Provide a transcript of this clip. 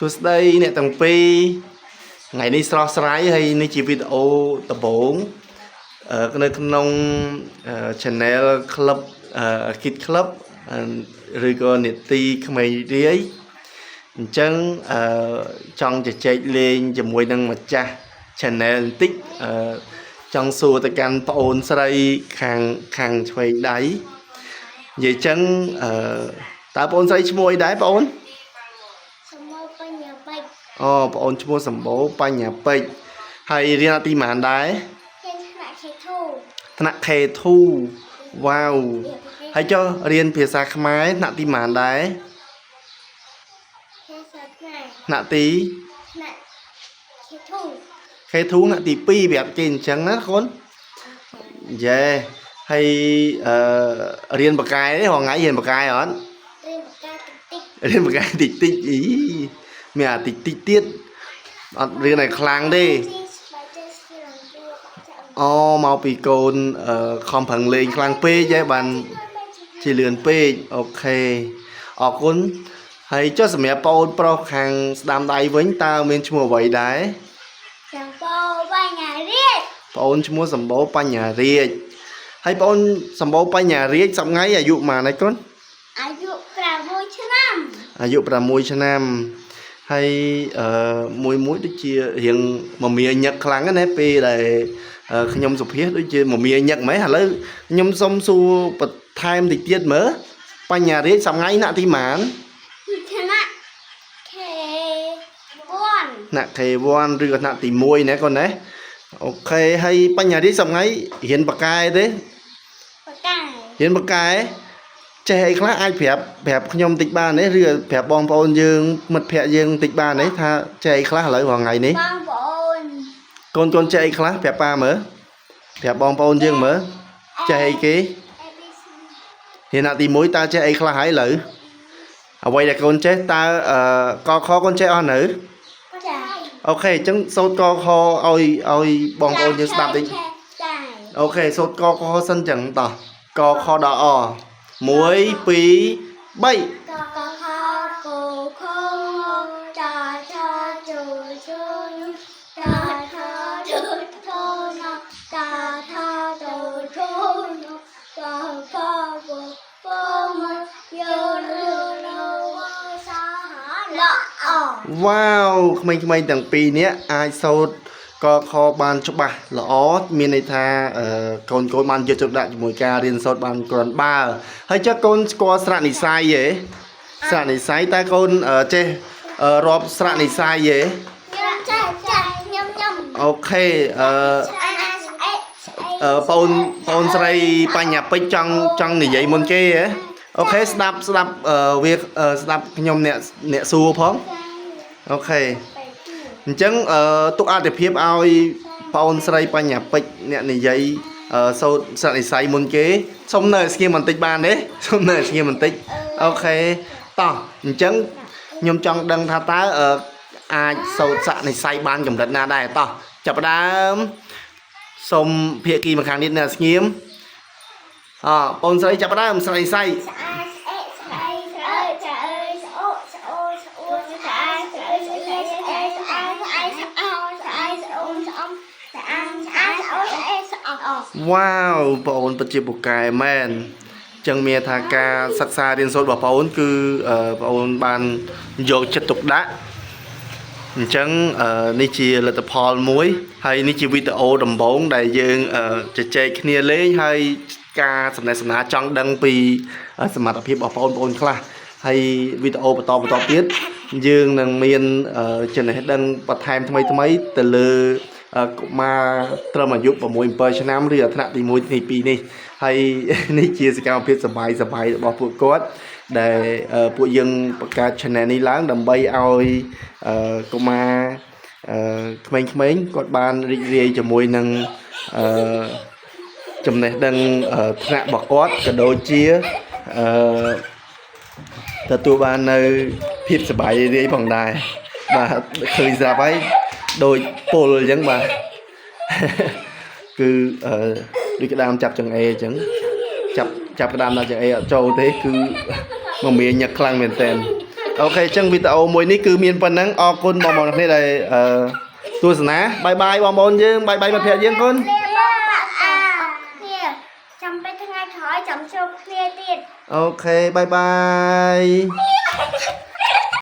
សួស្តីអ្នកទាំងពីរថ្ងៃនេះស្រស់ស្រាយហើយនេះជាវីដេអូដំបូងនៅក្នុង channel club Kid Club ឬក៏នេតិក្មេងរាយអញ្ចឹងចង់ជជែកលេងជាមួយនឹងម្ចាស់ channel បន្តិចចង់សួរទៅកាន់ប្អូនស្រីខាងឆ្វេងដៃនិយាយចឹងតើប្អូនស្រីឈ្មោះអីដែរប្អូនអូបងអូនឈ្មោះសម្បូរបញ្ញាពេជ្រហើយរៀនទីម៉ានដែរថ្នាក់ K2 វ៉ាវហើយចុះរៀនភាសាខ្មែរថ្នាក់ទីម៉ានដែរថ្នាក់ទី K2 ថ្នាក់ទី2ប្រាប់គេអញ្ចឹងណាកូនយេហើយរៀនបកាយទេហងៃរៀនបកាយអត់រៀនបកាយតិចអីមានអាតិចទៀតអត់រៀនឲ្យខ្លាំងទេអូមកពីកូនខំប្រឹងលេងខ្លាំងពេកហ៎បានជាលឿនពេកអូខេអរគុណហើយចុះសម្រាប់បងប្រុសខាងស្ដាំដៃវិញតើមានឈ្មោះអ្វីដែរសម្បូរបញ្ញារាជបងឈ្មោះសម្បូរបញ្ញារាជហើយបងសម្បូរបញ្ញារាជសប្ងៃអាយុប៉ុន្មានហើយកូនអាយុ6ឆ្នាំអាយុ6ឆ្នាំហើយមួយដូចជារៀងមមាញឹកខ្លាំងណាស់ពេលដែលខ្ញុំសុភាដូចជាមមាញឹកហ្មងឥឡូវខ្ញុំសុំសួរបន្ថែមតិចទៀតមើលបញ្ញារាជសប្ងៃណាក់ទីម៉ានថ្នាក់ K1 ថ្នាក់ K1 ឬក៏ថ្នាក់ទី1ណាកូនណាអូខេហើយបញ្ញារាជសប្ងៃរៀនបកែទេបកែរៀនបកែចេះអីខ្លះអាចប្រាប់ខ្ញុំតិចបានទេឬប្រាប់បងប្អូនយើងមិត្តភ័ក្តិយើងតិចបានទេថាចេះអីខ្លះឥឡូវថ្ងៃនេះបងប្អូនកូនចេះអីខ្លះប្រាប់ប៉ាមើលប្រាប់បងប្អូនយើងមើលចេះអីគេរៀនថ្នាក់ទី1តើចេះអីខ្លះហើយឥឡូវអ្វីដែលកូនចេះតើកខកូនចេះអស់នៅអូខេអញ្ចឹងសូត្រកខឲ្យបងប្អូនយើងស្ដាប់តិចអូខេសូត្រកខសិនអញ្ចឹងតោះកខដល់អ1 2 3កខកគោខចឆជជចថជថនចថជជកកកមយោលសាឡអវ៉ាវក្មេងៗទាំងពីរនាក់អាចសូត្រកខបានច្បាស់ល្អមានន័យថាកូនបានយកចិត្តដាក់ជាមួយការរៀនសូត្របានគ្រាន់បើហើយចុះកូនស្គាល់ស្រៈនិស្ស័យទេស្រៈនិស្ស័យតើកូនចេះរាប់ស្រៈនិស្ស័យទេខ្ញុំអូខេបងអូនស្រីបញ្ញាពេជ្រចង់និយាយមុនគេហ៎អូខេស្ដាប់វាស្ដាប់ខ្ញុំអ្នកសួរផងអូខេអញ្ចឹងទុកអត្ថិភាពឲ្យបងអូនស្រីបញ្ញាពេជ្រអ្នកនិយាយសូត្រស្រៈនិស្ស័យមុនគេសុំនៅស្ងៀមបន្តិចបានទេសុំនៅស្ងៀមបន្តិចអូខេតោះអញ្ចឹងខ្ញុំចង់ដឹងថាតើអាចសូត្រស្រៈនិស្ស័យបានកម្រិតណាដែរតោះចាប់ផ្ដើមសូមភាគីម្ខាងនេះនៅស្ងៀមបងអូនស្រីចាប់ផ្ដើមស្រៈនិស្ស័យវ៉ាវបងអូនពិតជាពូកែមែនចឹងមានថាការសិក្សារៀនសូត្ររបស់បងអូនគឺបងអូនបានយកចិត្តទុកដាក់អញ្ចឹងនេះជាលទ្ធផលមួយហើយនេះជាវីដេអូដំបូងដែលយើងជជែកគ្នាលេងហើយការសំណេះសំណាលចង់ដឹងពីសមត្ថភាពរបស់បងប្អូនខ្លះហើយវីដេអូបន្តទៀតយើងនឹងមានចំណេះដឹងបន្ថែមថ្មីទៅលើកុមារត្រឹមអាយុ6 7ឆ្នាំឬថ្នាក់ទី1ទី2នេះហើយនេះជាសកម្មភាពសប្បាយរបស់ពួកគាត់ដែលពួកយើងបង្កើត channel នេះឡើងដើម្បីឲ្យកុមារក្មេងៗគាត់បានរីករាយជាមួយនឹងចំណេះដឹងថ្នាក់របស់គាត់ក៏ដូចជាទទួលបាននៅភាពសប្បាយរីករាយផងដែរបាទឃើញស្រាប់ហើយដូចពលអញ្ចឹងបាទគឺដូចក្តាមចាប់ចង្អេអញ្ចឹងចាប់ក្តាមដល់ចង្អេអត់ចូលទេគឺមមាញឹកខ្លាំងមែនតើ អូខេអញ្ចឹងវីដេអូមួយនេះគឺមានប៉ុណ្ណឹងអរគុណបងប្អូនទាំងគ្នាដែលទស្សនាបាយបាយបងប្អូនយើងបាយបាយមិត្តភក្តិយើងកូន គ្នាចាំពេលថ្ងៃក្រោយចាំជួបគ្នាទៀត អូខេបាយបាយ